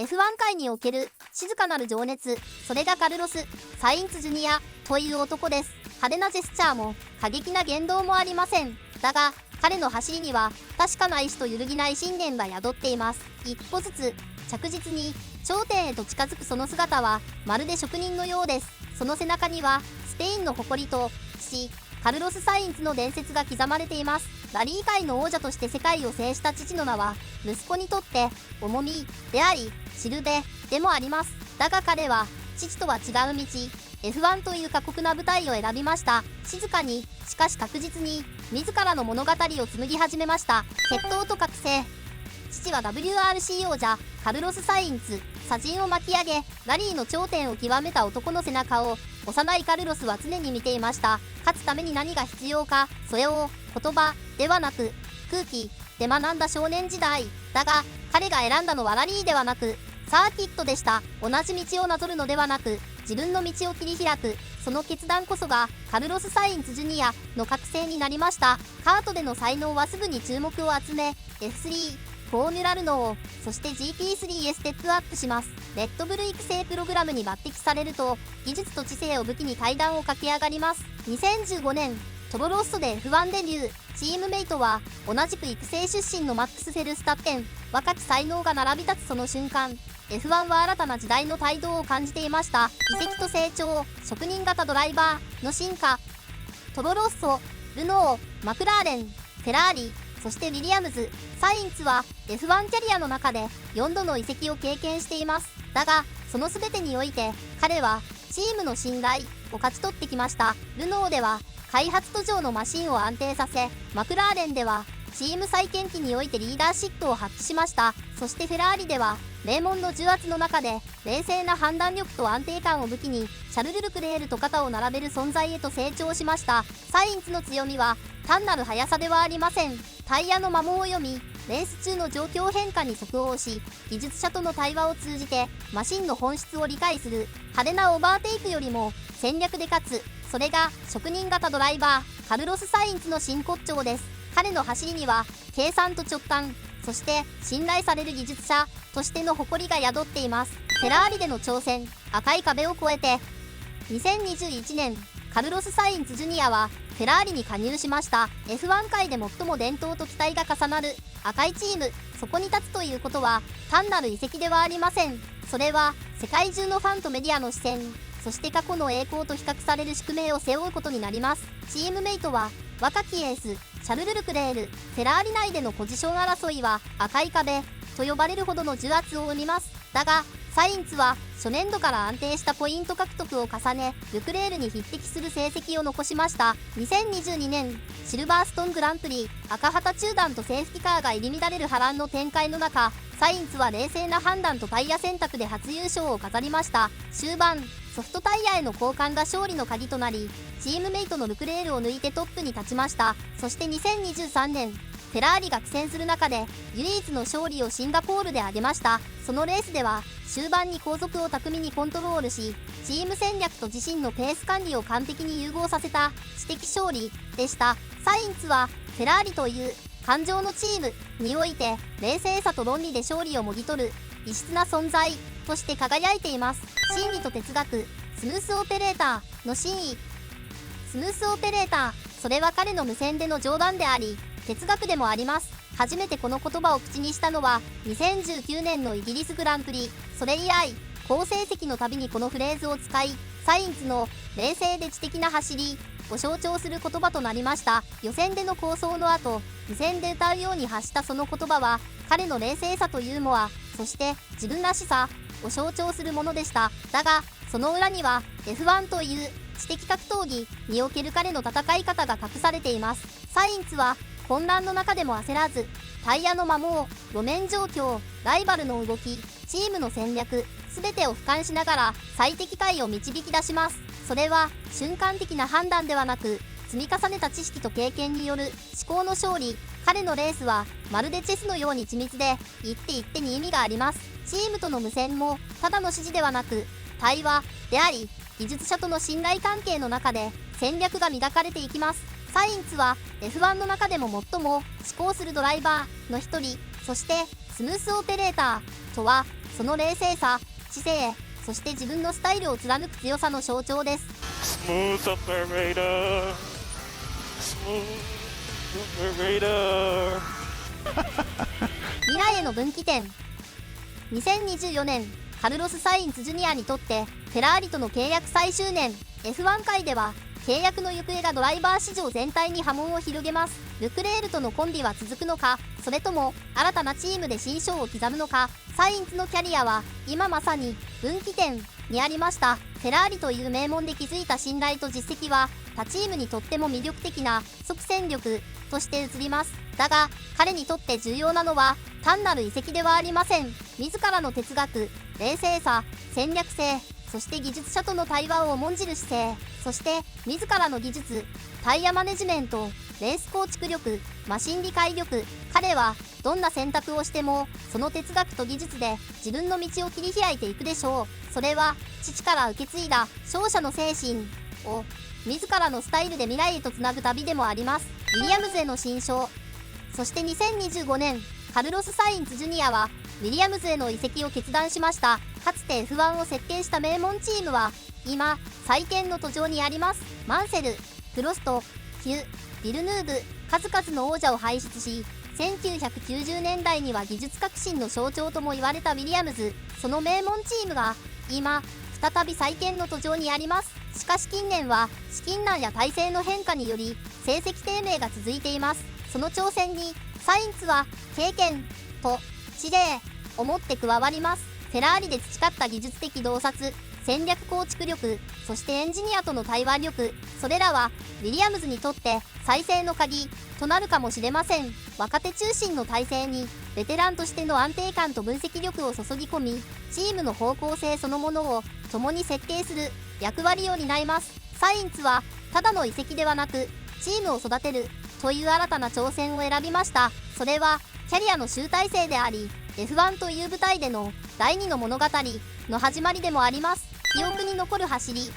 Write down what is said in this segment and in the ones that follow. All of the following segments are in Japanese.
F1 界における静かなる情熱、それがカルロス・サインツジュニアという男です。派手なジェスチャーも過激な言動もありません。だが彼の走りには確かな意志と揺るぎない信念が宿っています。一歩ずつ着実に頂点へと近づくその姿はまるで職人のようです。その背中にはスペインの誇りと父カルロス・サインツの伝説が刻まれています。ラリー界の王者として世界を制した父の名は息子にとって重みでありしるべでもあります。だが彼は父とは違う道、F1 という過酷な舞台を選びました。静かにしかし確実に自らの物語を紡ぎ始めました。血統と覚醒。父は WRC 王者カルロス・サインツ、砂塵を巻き上げラリーの頂点を極めた男の背中を幼いカルロスは常に見ていました。勝つために何が必要か、それを言葉ではなく空気で学んだ少年時代。だが彼が選んだのはラリーではなくサーキットでした。同じ道をなぞるのではなく自分の道を切り開く、その決断こそがカルロス・サインツ・ジュニアの覚醒になりました。カートでの才能はすぐに注目を集め F3、フォーミュラルノー、そして GP3 へステップアップします。レッドブル育成プログラムに抜擢されると技術と知性を武器に階段を駆け上がります。2015年トロロッソで F1 デビュー。チームメイトは同じく育成出身のマックス・フェルスタッペン。若き才能が並び立つその瞬間、F1 は新たな時代の態度を感じていました。移籍と成長、職人型ドライバーの進化。トロロッソ、ルノー、マクラーレン、フェラーリ、そしてウィリアムズ。サインツは F1 キャリアの中で4度の移籍を経験しています。だがその全てにおいて彼はチームの信頼を勝ち取ってきました。ルノーでは開発途上のマシンを安定させ、マクラーレンではチーム再建期においてリーダーシップを発揮しました。そしてフェラーリでは名門の重圧の中で冷静な判断力と安定感を武器にシャルル・ルクレールと肩を並べる存在へと成長しました。サインツの強みは単なる速さではありません。タイヤの摩耗を読み、レース中の状況変化に即応し、技術者との対話を通じてマシンの本質を理解する。派手なオーバーテイクよりも戦略で勝つ、それが職人型ドライバーカルロス・サインツの真骨頂です。彼の走りには計算と直感、そして信頼される技術者としての誇りが宿っています。フェラーリでの挑戦、赤い壁を越えて。2021年カルロス・サインツ・ジュニアはフェラーリに加入しました。 F1 界で最も伝統と期待が重なる赤いチーム、そこに立つということは単なる移籍ではありません。それは世界中のファンとメディアの視線、そして過去の栄光と比較される宿命を背負うことになります。チームメイトは若きエースシャルル・ルクレール。フェラーリ内でのポジション争いは赤い壁と呼ばれるほどの重圧を生みます。だがサインツは初年度から安定したポイント獲得を重ね、ルクレールに匹敵する成績を残しました。2022年シルバーストングランプリ、赤旗中断とセーフティカーが入り乱れる波乱の展開の中、サインツは冷静な判断とタイヤ選択で初優勝を飾りました。終盤ソフトタイヤへの交換が勝利の鍵となり、チームメイトのルクレールを抜いてトップに立ちました。そして2023年フェラーリが苦戦する中で唯一の勝利をシンガポールで挙げました。そのレースでは終盤に後続を巧みにコントロールし、チーム戦略と自身のペース管理を完璧に融合させた知的勝利でした。サインツはフェラーリという感情のチームにおいて冷静さと論理で勝利をもぎ取る異質な存在として輝いています。真理と哲学、スムースオペレーターの真意。スムースオペレーター、それは彼の無線での冗談であり哲学でもあります。初めてこの言葉を口にしたのは2019年のイギリスグランプリ。それ以来好成績のたびにこのフレーズを使い、サインツの冷静で知的な走りを象徴する言葉となりました。予選での構想の後、無線で歌うように発したその言葉は彼の冷静さとユーモア、そして自分らしさを象徴するものでした。だがその裏には F1 という知的格闘技における彼の戦い方が隠されています。サインツは混乱の中でも焦らず、タイヤの摩耗、路面状況、ライバルの動き、チームの戦略、全てを俯瞰しながら最適解を導き出します。それは瞬間的な判断ではなく、積み重ねた知識と経験による思考の勝利。彼のレースはまるでチェスのように緻密で、一手一手に意味があります。チームとの無線もただの指示ではなく対話であり、技術者との信頼関係の中で戦略が磨かれていきます。サインツは F1 の中でも最も思考するドライバーの一人。そしてスムースオペレーターとはその冷静さ、知性、そして自分のスタイルを貫く強さの象徴です。Smooth operator. Smooth operator. 未来への分岐点。2024年、カルロス・サインツ・ジュニアにとってフェラーリとの契約最終年。 F1 界では契約の行方がドライバー市場全体に波紋を広げます。ルクレールとのコンビは続くのか、それとも新たなチームで新章を刻むのか。サインツのキャリアは今まさに分岐点にありました。フェラーリという名門で築いた信頼と実績は他チームにとっても魅力的な即戦力として映ります。だが彼にとって重要なのは単なる移籍ではありません。自らの哲学、冷静さ、戦略性、そして技術者との対話を重んじる姿勢、そして自らの技術、タイヤマネジメント、レース構築力、マシン理解力。彼はどんな選択をしてもその哲学と技術で自分の道を切り開いていくでしょう。それは父から受け継いだ勝者の精神を自らのスタイルで未来へとつなぐ旅でもあります。ウィリアムズへの新章。そして2025年、カルロス・サインツ・ジュニアはウィリアムズへの移籍を決断しました。かつて F1 を設計した名門チームは今再建の途上にあります。マンセル、プロスト、ヒュ、ビルヌーブ、数々の王者を輩出し、1990年代には技術革新の象徴とも言われたウィリアムズ。その名門チームが今再び再建の途上にあります。しかし近年は資金難や体制の変化により成績低迷が続いています。その挑戦にサインツは経験と知恵を持って加わります。フェラーリで培った技術的洞察、戦略構築力、そしてエンジニアとの対話力、それらはウィリアムズにとって再生の鍵となるかもしれません。若手中心の体制にベテランとしての安定感と分析力を注ぎ込み、チームの方向性そのものを共に設計する役割を担います。サインツはただの移籍ではなくチームを育てるという新たな挑戦を選びました。それはキャリアの集大成であり、F1 という舞台での第2の物語の始まりでもあります。記憶に残る走り。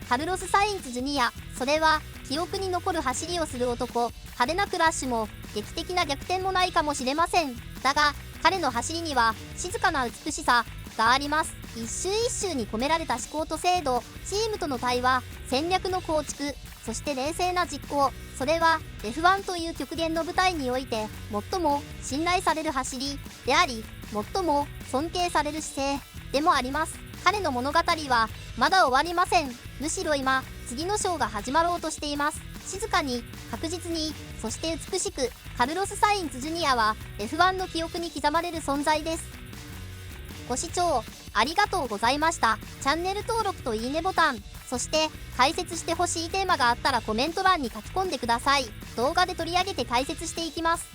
カルロス・サインツ・ジュニア。それは記憶に残る走りをする男。派手なクラッシュも劇的な逆転もないかもしれません。だが彼の走りには静かな美しさがあります。一周一周に込められた思考と精度、チームとの対話、戦略の構築、そして冷静な実行。それは F1 という極限の舞台において最も信頼される走りであり、最も尊敬される姿勢でもあります。彼の物語はまだ終わりません。むしろ今、次の章が始まろうとしています。静かに、確実に、そして美しく、カルロス・サインツ・ジュニアは F1 の記憶に刻まれる存在です。ご視聴ありがとうございました。チャンネル登録といいねボタン、そして解説してほしいテーマがあったらコメント欄に書き込んでください。動画で取り上げて解説していきます。